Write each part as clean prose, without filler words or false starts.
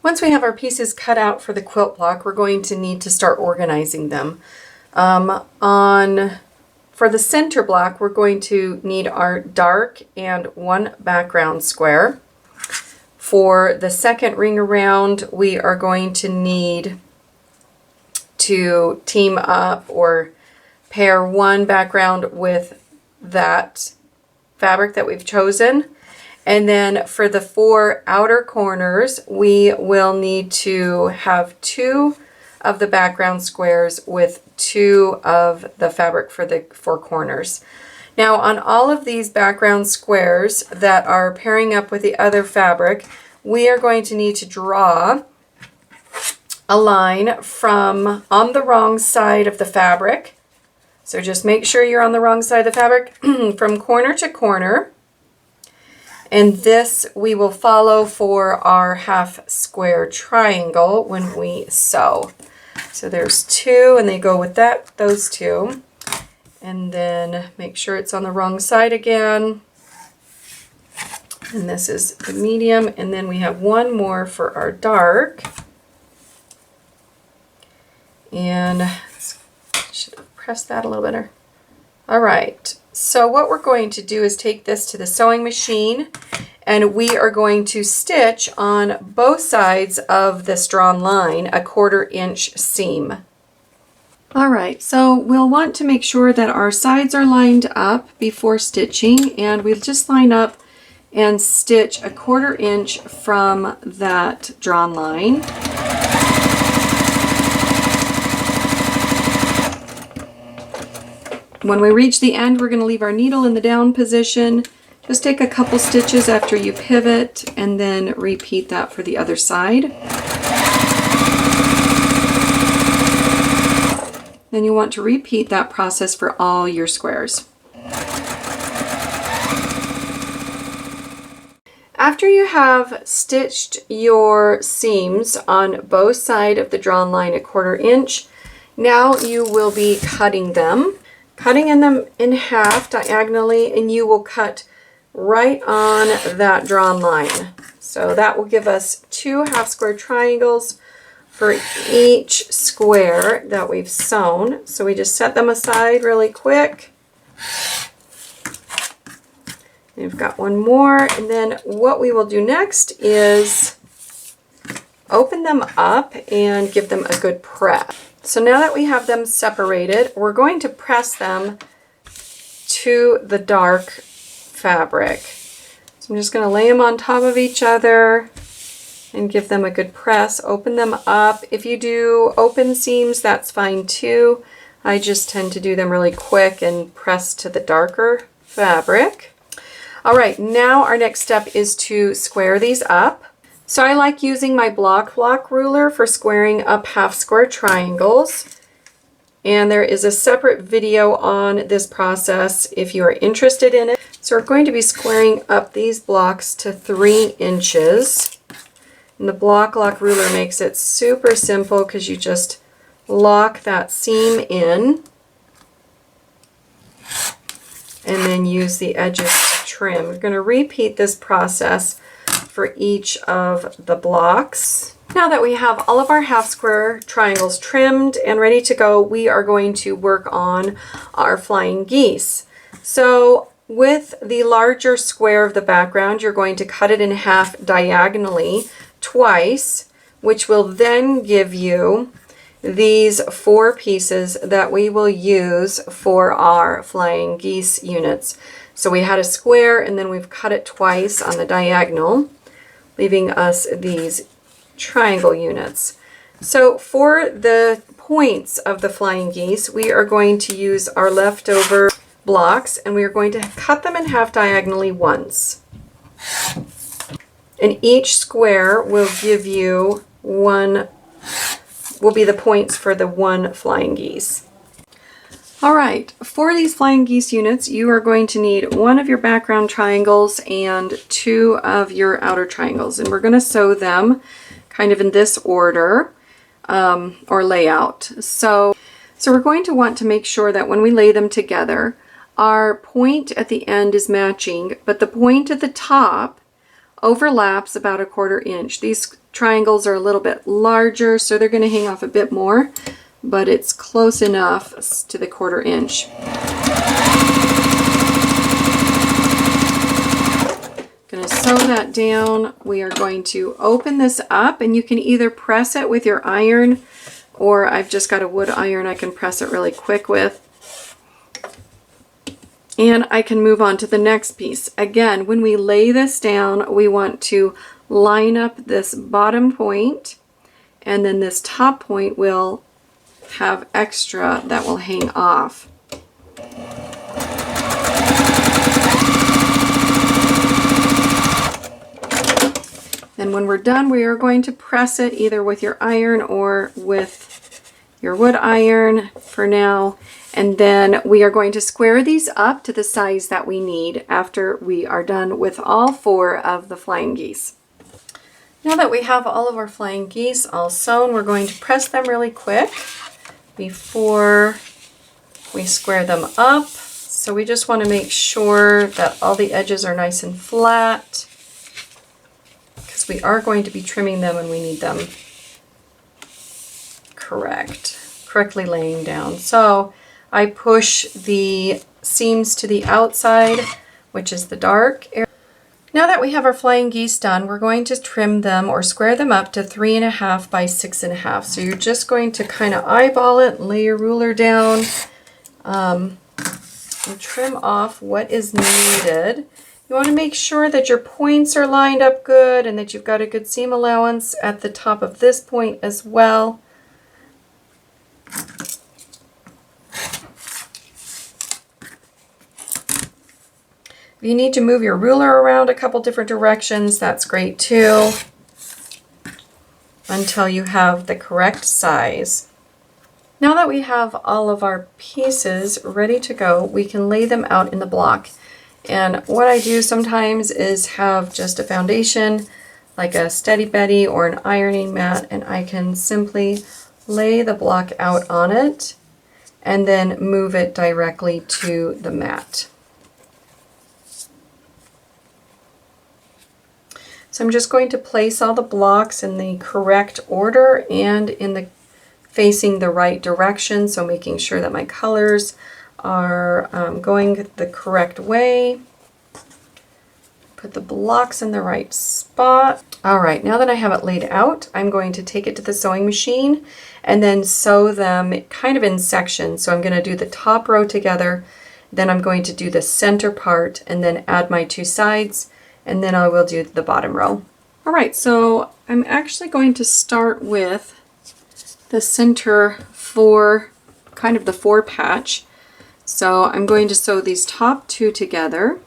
Once we have our pieces cut out for the quilt block, we're going to need to start organizing them. For the center block, we're going to need our dark and one background square. For the second ring around, we are going to need to team up or pair one background with that fabric that we've chosen. And then for the 4 outer corners, we will need to have 2 of the background squares with 2 of the fabric for the 4 corners. Now on all of these background squares that are pairing up with the other fabric, we are going to need to draw a line from on the wrong side of the fabric. So just make sure you're on the wrong side of the fabric from corner to corner. And this we will follow for our half square triangle when we sew. So there's 2 and they go with those 2. And then make sure it's on the wrong side again. And this is the medium, and then we have 1 more for our dark. And I should have pressed that a little better. All right, so what we're going to do is take this to the sewing machine, and we are going to stitch on both sides of this drawn line a 1/4 inch seam. All right, so we'll want to make sure that our sides are lined up before stitching, and we'll just line up and stitch a 1/4 inch from that drawn line. When we reach the end, we're going to leave our needle in the down position. Just take a couple stitches after you pivot and then repeat that for the other side. Then you want to repeat that process for all your squares. After you have stitched your seams on both sides of the drawn line a 1/4 inch, now you will be cutting them in half diagonally, and you will cut right on that drawn line. So that will give us 2 half square triangles for each square that we've sewn. So we just set them aside really quick. We've got 1 more, and then what we will do next is open them up and give them a good press. So now that we have them separated, we're going to press them to the dark fabric. So I'm just going to lay them on top of each other and give them a good press. Open them up. If you do open seams, that's fine too. I just tend to do them really quick and press to the darker fabric. All right, now our next step is to square these up. So I like using my block ruler for squaring up half square triangles. And there is a separate video on this process if you are interested in it. So we're going to be squaring up these blocks to 3 inches. And the block ruler makes it super simple because you just lock that seam in and then use the edges to trim. We're going to repeat this process for each of the blocks. Now that we have all of our half square triangles trimmed and ready to go, we are going to work on our flying geese. So with the larger square of the background, you're going to cut it in half diagonally twice, which will then give you these 4 pieces that we will use for our flying geese units. So we had a square and then we've cut it twice on the diagonal, leaving us these triangle units. So for the points of the flying geese, we are going to use our leftover blocks and we are going to cut them in half diagonally once. And each square will give you will be the points for the 1 flying geese. All right, for these flying geese units, you are going to need 1 of your background triangles and 2 of your outer triangles. And we're going to sew them kind of in this order or layout. So we're going to want to make sure that when we lay them together, our point at the end is matching, but the point at the top overlaps about 1/4 inch. These triangles are a little bit larger, so they're going to hang off a bit more, but it's close enough to the 1/4 inch. Going to sew that down. We are going to open this up, and you can either press it with your iron, or I've just got a wood iron I can press it really quick with. And I can move on to the next piece. Again, when we lay this down, we want to line up this bottom point, and then this top point will have extra that will hang off. And when we're done, we are going to press it either with your iron or with your wood iron for now. And then we are going to square these up to the size that we need after we are done with all 4 of the flying geese. Now that we have all of our flying geese all sewn, we're going to press them really quick before we square them up. So we just want to make sure that all the edges are nice and flat, because we are going to be trimming them and we need them correctly laying down. So I push the seams to the outside, which is the dark area. Now that we have our flying geese done, we're going to trim them or square them up to 3.5 by 6.5. So you're just going to kind of eyeball it, lay your ruler down, and trim off what is needed. You want to make sure that your points are lined up good and that you've got a good seam allowance at the top of this point as well. If you need to move your ruler around a couple different directions, that's great too, until you have the correct size. Now that we have all of our pieces ready to go, we can lay them out in the block. And what I do sometimes is have just a foundation, like a Steady Betty or an ironing mat, and I can simply lay the block out on it and then move it directly to the mat. So I'm just going to place all the blocks in the correct order and in the facing the right direction, so making sure that my colors are going the correct way. Put the blocks in the right spot. All right, now that I have it laid out, I'm going to take it to the sewing machine and then sew them kind of in sections. So I'm going to do the top row together, then I'm going to do the center part and then add my 2 sides, and then I will do the bottom row. All right, so I'm actually going to start with the center for kind of the 4 patch. So I'm going to sew these top 2 together.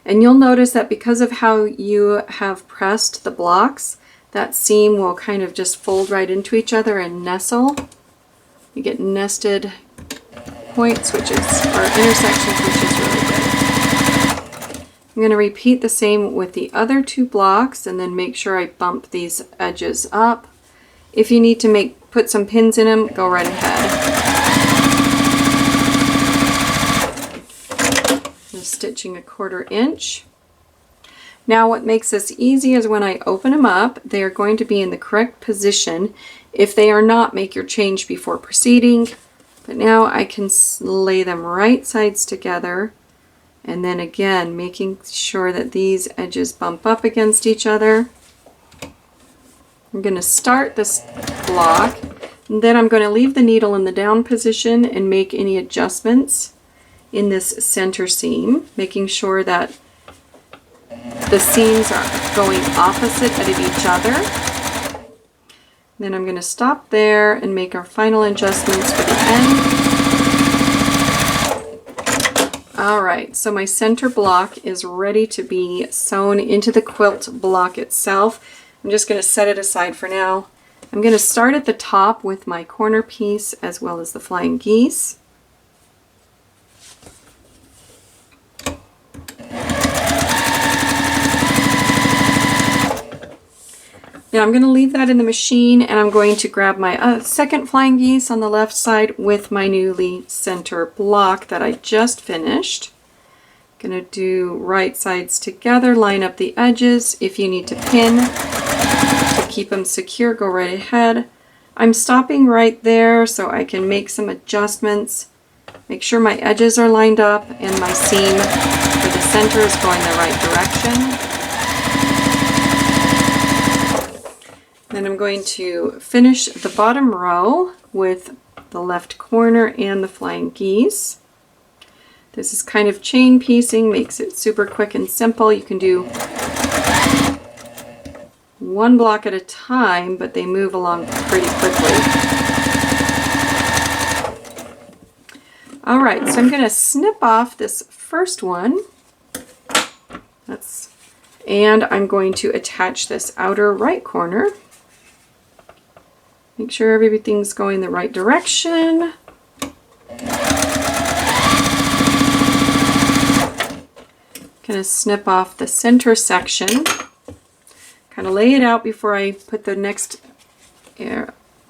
And you'll notice that because of how you have pressed the blocks, that seam will kind of just fold right into each other and nestle. You get nested points, which is, or intersections, which is really good. I'm going to repeat the same with the other 2 blocks and then make sure I bump these edges up. If you need to put some pins in them, go right ahead. Just stitching a 1/4 inch. Now what makes this easy is when I open them up, they are going to be in the correct position. If they are not, make your change before proceeding. But now I can lay them right sides together, and then again making sure that these edges bump up against each other. I'm going to start this block, and then I'm going to leave the needle in the down position and make any adjustments in this center seam, making sure that the seams are going opposite of each other. Then I'm going to stop there and make our final adjustments for the end. All right, so my center block is ready to be sewn into the quilt block itself. I'm just going to set it aside for now. I'm going to start at the top with my corner piece as well as the flying geese. Now I'm going to leave that in the machine, and I'm going to grab my second flying geese on the left side with my newly center block that I just finished. Gonna do right sides together, line up the edges. If you need to pin to keep them secure, go right ahead. I'm stopping right there so I can make some adjustments. Make sure my edges are lined up and my seam for the center is going the right direction. Then I'm going to finish the bottom row with the left corner and the flying geese. This is kind of chain piecing, makes it super quick and simple. You can do one block at a time, but they move along pretty quickly. All right, so I'm going to snip off this first one. And I'm going to attach this outer right corner. Make sure everything's going the right direction. Gonna snip off the center section. Kind of lay it out before I put the next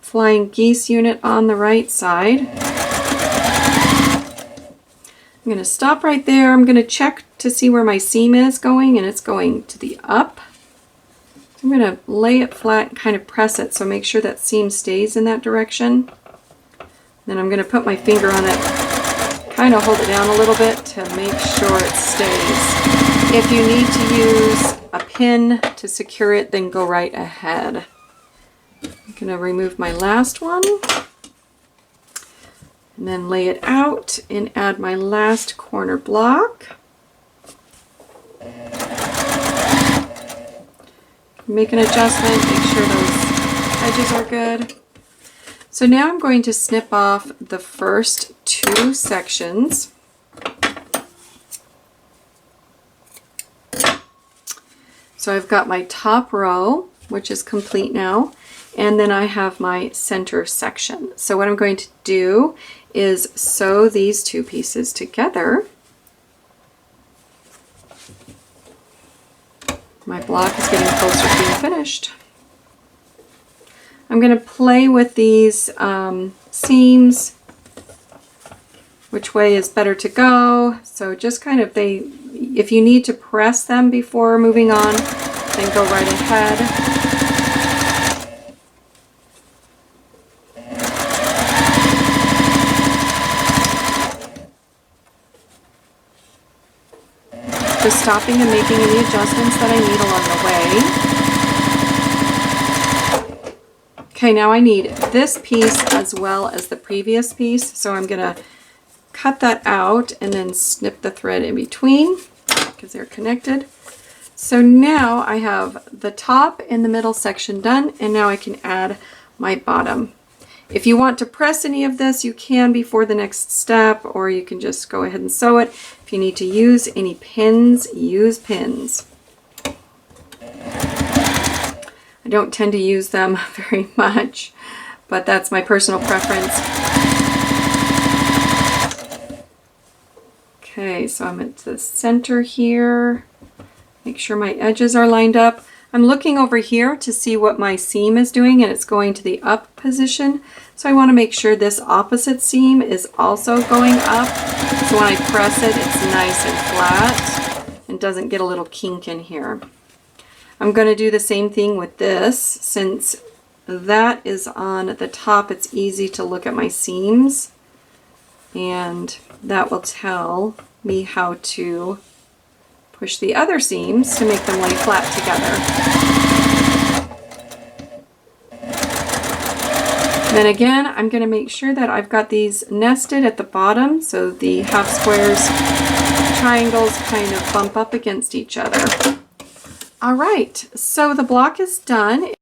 flying geese unit on the right side. I'm gonna stop right there. I'm gonna check to see where my seam is going, and it's going to the up. I'm going to lay it flat and kind of press it, so make sure that seam stays in that direction. Then I'm going to put my finger on it, kind of hold it down a little bit to make sure it stays. If you need to use a pin to secure it, then go right ahead. I'm going to remove my last one and then lay it out and add my last corner block. Make an adjustment, make sure those edges are good. So now I'm going to snip off the first two sections. So I've got my top row, which is complete now, and then I have my center section. So what I'm going to do is sew these two pieces together. My block is getting closer to being finished. I'm going to play with these seams, which way is better to go. So just kind of if you need to press them before moving on, then go right ahead. Just stopping and making any adjustments that I need along the way. Okay, now I need this piece as well as the previous piece, so I'm going to cut that out and then snip the thread in between because they're connected. So now I have the top and the middle section done, and now I can add my bottom. If you want to press any of this, you can before the next step, or you can just go ahead and sew it. If you need to use any pins, use pins. I don't tend to use them very much, but that's my personal preference. Okay, so I'm at the center here. Make sure my edges are lined up. I'm looking over here to see what my seam is doing, and it's going to the up position. So I want to make sure this opposite seam is also going up. So when I press it, it's nice and flat and doesn't get a little kink in here. I'm going to do the same thing with this. Since that is on the top, it's easy to look at my seams, and that will tell me how to push the other seams to make them lay flat together. Then again, I'm going to make sure that I've got these nested at the bottom so the half squares, triangles kind of bump up against each other. All right, so the block is done.